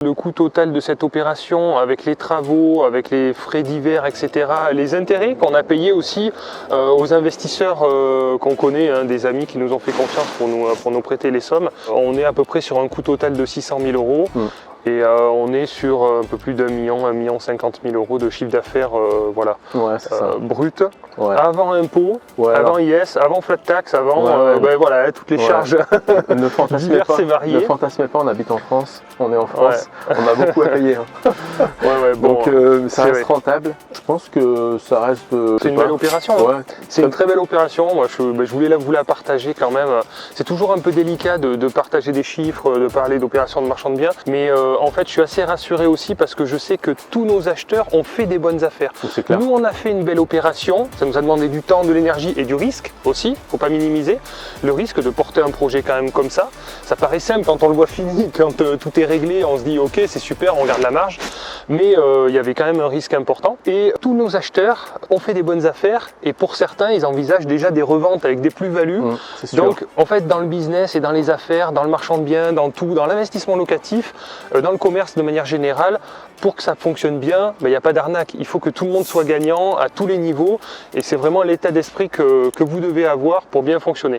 Le coût total de cette opération, avec les travaux, avec les frais divers, etc., les intérêts qu'on a payés aussi aux investisseurs qu'on connaît, hein, des amis qui nous ont fait confiance pour nous prêter les sommes, on est à peu près sur un coût total de 600 000 euros. Et on est sur un peu plus d'1 million, 1,05 million de chiffre d'affaires voilà, brut, avant impôt, avant IS, avant flat tax, avant voilà, toutes les charges diverses et variées. Ne fantasmez pas, on habite en France, on est en France, on a beaucoup à payer. Hein. Donc ça reste rentable, je pense que ça reste... c'est une belle opération, hein. C'est une très belle opération. Moi, je voulais vous la partager quand même. C'est toujours un peu délicat de partager des chiffres, de parler d'opérations de marchand de biens, mais en fait, je suis assez rassuré aussi parce que je sais que tous nos acheteurs ont fait des bonnes affaires. Nous, on a fait une belle opération. Ça nous a demandé du temps, de l'énergie et du risque aussi. Faut pas minimiser le risque de porter un projet quand même comme ça. Ça paraît simple quand on le voit fini, quand tout est réglé, on se dit ok, c'est super, on garde la marge. Mais il y avait quand même un risque important. Et tous nos acheteurs ont fait des bonnes affaires et pour certains, ils envisagent déjà des reventes avec des plus-values. Donc, en fait, dans le business et dans les affaires, dans le marchand de biens, dans tout, dans l'investissement locatif, dans le commerce de manière générale, pour que ça fonctionne bien, il n'y a pas d'arnaque. Il faut que tout le monde soit gagnant à tous les niveaux et c'est vraiment l'état d'esprit que vous devez avoir pour bien fonctionner.